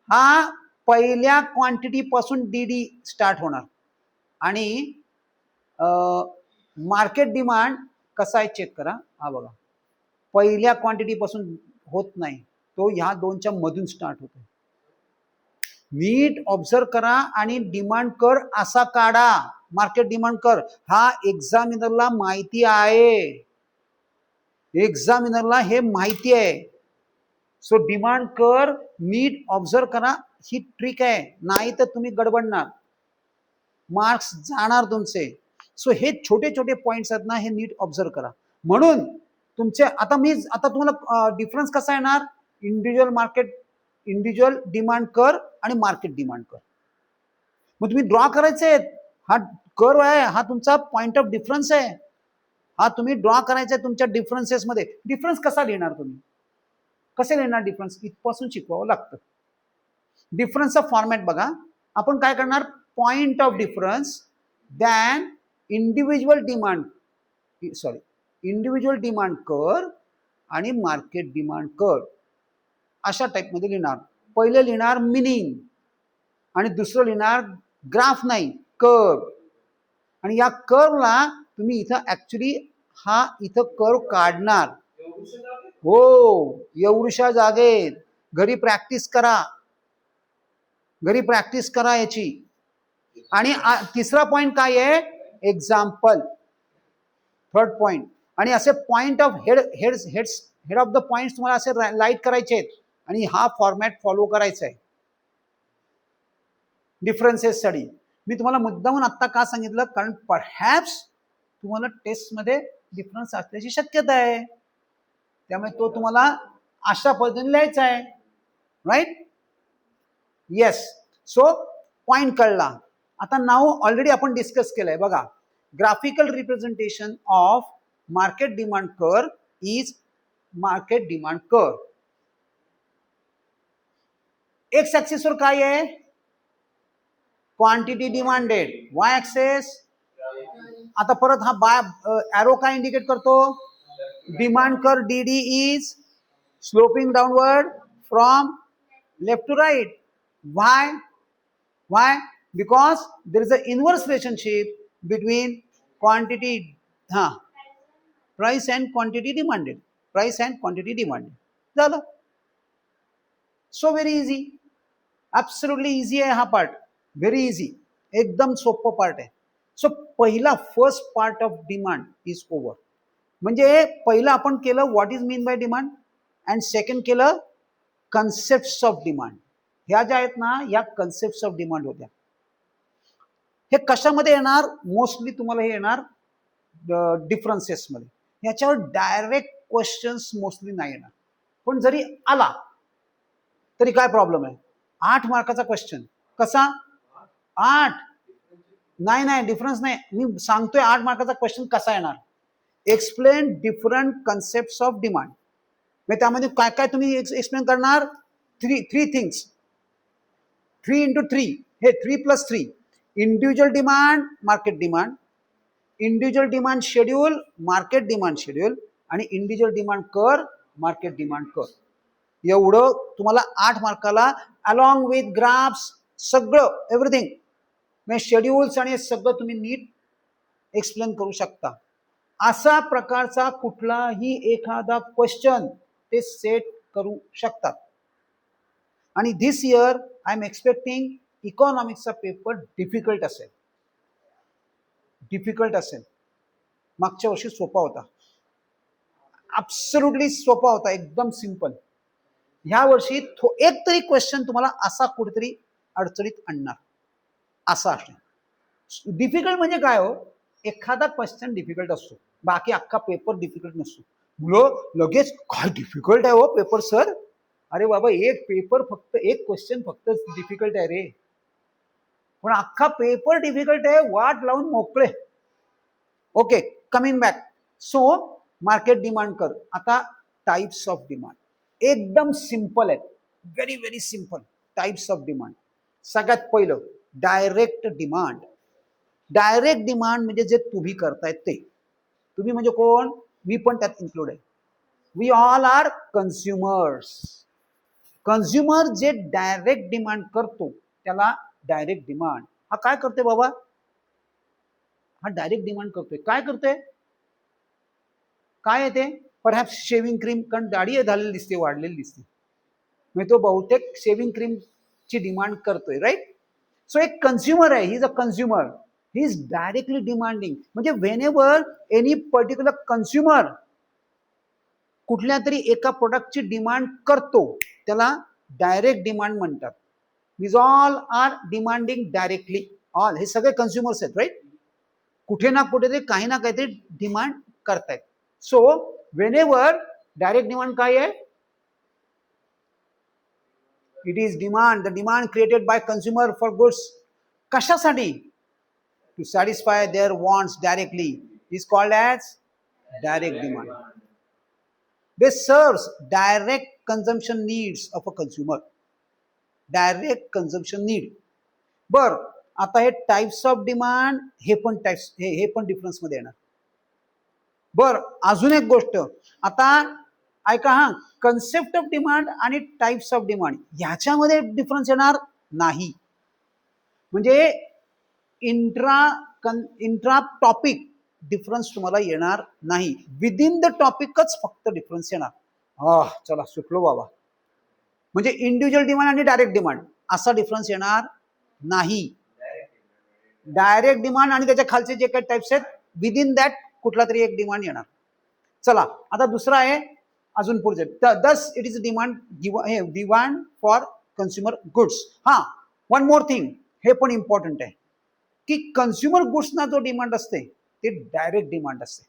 हा पहिल्या क्वांटिटी पासून डीडी स्टार्ट होणार आणि मार्केट डिमांड कसा आहे चेक करा. हा बघा, पहिल्या क्वांटिटी पासून होत नाही, तो ह्या दोनच्या मधून स्टार्ट होतो. नीट ऑब्झर्व करा आणि डिमांड कर असा काढा. मार्केट डिमांड कर हा एक्झामिनरला माहिती आहे. एक्झामिनरला हे माहिती आहे. सो डिमांड कर नीट ऑब्झर्व करा. ही ट्रिक आहे, नाही तर तुम्ही गडबडणार, मार्क्स जाणार तुमचे. सो हे छोटे छोटे पॉइंट्स आहेत ना, हे नीट ऑब्झर्व करा. म्हणून तुमचे आता तुम्हाला डिफरन्स कसा येणार? इंडिव्हिज्युअल डिमांड कर आणि मार्केट डिमांड कर. मग तुम्ही ड्रॉ करायचे. हा कर्व आहे, हा तुमचा पॉइंट ऑफ डिफरन्स आहे. हा तुम्ही ड्रॉ करायचा आहे तुमच्या डिफरन्सेस मध्ये. डिफरन्स कसा लिहिणार तुम्ही? कसे लिहिणार डिफरन्स? इथपासून शिकवावं लागतं. डिफरन्सचा फॉर्मॅट बघा. आपण काय करणार? Point of difference than individual demand कर आणि मार्केट डिमांड कर अशा टाइप मध्ये लिहिणार. पहिले लिहिणार मिनिंग आणि दुसरं लिहिणार ग्राफ नाही, कर्व. आणि या कर्वला तुम्ही इथं ऍक्च्युली हा इथं कर्व काढणार. हो, एवढ्या जागेत. घरी प्रॅक्टिस करा, घरी प्रॅक्टिस करा याची. आणि तिसरा पॉइंट काय आहे? एक्झाम्पल. Third point. आणि असे point of head of the point तुम्हाला असे लाईट करायचे आहेत आणि हा फॉर्मॅट फॉलो करायचा आहे. डिफरन्सेस स्टडी मी तुम्हाला मुद्दामून आत्ता का सांगितलं? कारण परहॅप्स तुम्हाला टेस्ट मध्ये डिफरन्स असल्याची शक्यता आहे. त्यामुळे तो तुम्हाला अशा पद्धतीने लिहायचा आहे. राईट? येस. सो पॉइंट कळला. आता नाव ऑलरेडी आपण डिस्कस केलंय बघा. Graphical representation of market demand curve is market demand curve. X axis वर काय आहे? Quantity demanded. Y axis. आता परत हा बाय एरो काय इंडिकेट करतो? डिमांड कर DD is sloping downward from left to right. Why? Why? Because there is an inverse relationship between quantity, price and quantity demanded. Price and quantity demanded. झालं. So very easy. Absolutely easy आहे हा पार्ट. Very easy. एकदम सोपं पार्ट आहे. सो पहिला first part of demand is over. म्हणजे पहिलं आपण केलं what is mean by demand and second केलं कन्सेप्ट ऑफ डिमांड. ह्या ज्या आहेत ना या कन्सेप्ट ऑफ डिमांड होत्या. हे कशामध्ये येणार? मोस्टली तुम्हाला हे येणार डिफरन्सेसमध्ये. ह्याच्यावर डायरेक्ट क्वेश्चन्स मोस्टली नाही येणार. पण जरी आला तरी काय प्रॉब्लेम आहे? 8 मार्काचा क्वेश्चन. कसा? 8 नाही डिफरन्स नाही. मी सांगतोय 8 मार्काचा क्वेश्चन कसा येणार. Explain different concept of demand. म्हणजे त्यामध्ये काय काय तुम्ही एक्सप्लेन करणार? Three things. 3 into 3 हे 3 + 3. Individual demand, market demand, individual demand schedule, market demand schedule आणि इंडिव्हिज्युअल डिमांड कर, मार्केट डिमांड कर. एवढं तुम्हाला 8 मार्काला अलॉंग विथ ग्राफ्स सगळं एव्हरीथिंग म्हणजे शेड्यूल्स आणि सगळं तुम्ही नीट एक्सप्लेन करू शकता. असा प्रकारचा कुठलाही एखादा क्वेश्चन ते सेट करू शकतात. आणि this year I am expecting इकॉनॉमिक्सचा पेपर डिफिकल्ट असेल. डिफिकल्ट असेल. मागच्या वर्षी सोपा होता. ॲब्सोल्युटली सोपा होता. एकदम सिंपल. ह्या वर्षी एक तरी क्वेश्चन तुम्हाला असा कुठेतरी अडचणीत आणणार असा असणार. डिफिकल्ट म्हणजे काय हो? एखादा क्वेश्चन डिफिकल्ट असतो, बाकी अख्खा पेपर डिफिकल्ट नसतो. मुलं लगेच काय डिफिकल्ट आहे हो पेपर सर? अरे बाबा एक पेपर फक्त एक क्वेश्चन फक्त डिफिकल्ट आहे रे. पण अख्खा पेपर डिफिकल्ट आहे. वाट लावून मोकळे. Okay coming back. So market demand कर. आता टाइप्स ऑफ डिमांड एकदम सिंपल आहेत. Very very simple types of demand. सगळ्यात पहिलं डायरेक्ट डिमांड. डायरेक्ट डिमांड म्हणजे जे तुम्ही करतायत ते. तुम्ही म्हणजे कोण? मी पण त्यात इन्क्लूड आहे. We all are consumers. Consumer जे डायरेक्ट डिमांड करतो त्याला डायरेक्ट डिमांड. हा काय करतोय बाबा? हा डायरेक्ट डिमांड करतोय. काय करतोय? काय येते? Perhaps shaving cream. कारण दाढी झालेली दिसते, वाढलेली दिसते. म्हणजे तो बहुतेक शेविंग क्रीमची डिमांड करतोय. राईट. सो एक कन्झ्युमर आहे. He is a consumer. He is directly demanding. म्हणजे whenever any particular consumer कुठल्या तरी एका प्रोडक्टची डिमांड करतो त्याला डायरेक्ट डिमांड म्हणतात. Means all are demanding directly. All हे सगळे कन्झ्युमर्स आहेत. राईट. कुठे ना कुठेतरी काही ना काहीतरी डिमांड करतायत. सो वेनेवर डायरेक्ट डिमांड काय आहे? It is demand. The demand created by consumer for goods. कशासाठी? To satisfy their wants directly is called as direct demand. They serves direct consumption needs of a consumer. Direct consumption need. बर आता हे टाइप्स ऑफ डिमांड हे पण डिफरन्स मध्ये येणार. बर अजून एक गोष्ट आता ऐका. हा कन्सेप्ट ऑफ डिमांड आणि टाइप्स ऑफ डिमांड याच्यामध्ये डिफरन्स येणार नाही. म्हणजे इंट्रा टॉपिक डिफरन्स तुम्हाला येणार नाही. विदिन द टॉपिकच फक्त डिफरन्स येणार. चला सुटलो बाबा. म्हणजे इंडिव्हिज्युअल डिमांड आणि डायरेक्ट डिमांड असा डिफरन्स येणार नाही. डायरेक्ट डिमांड आणि त्याच्या खालचे जे काही टाइप्स आहेत विदिन दॅट कुठला तरी एक डिमांड येणार. चला आता दुसरा आहे अजून पुढचे. Thus it is demand for consumer goods. हा वन मोर थिंग हे पण इम्पॉर्टंट आहे की कन्झ्युमर गुड्सना जो डिमांड असते ते डायरेक्ट डिमांड असते.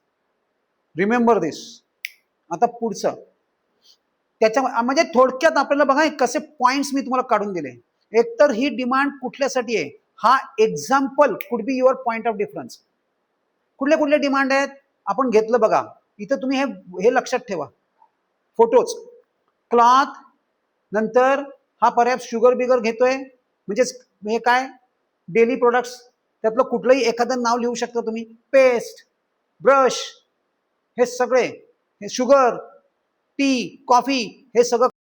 रिमेंबर दिस. आता पुढचं त्याच्या म्हणजे थोडक्यात आपल्याला बघा कसे पॉइंट्स मी तुम्हाला काढून दिले. एकतर ही डिमांड कुठल्यासाठी आहे हा example could be your point of difference. कुठले डिमांड आहेत आपण घेतलं बघा. इथं तुम्ही हे लक्षात ठेवा. फोटोज, क्लॉथ, नंतर हा पर्याय शुगर बिगर घेतोय म्हणजे हे काय डेली प्रोडक्ट्स. त्यातलं कुठलंही एखादं नाव लिहू शकता तुम्ही. पेस्ट, ब्रश हे सगळे हे शुगर, टी, कॉफी हे सगळं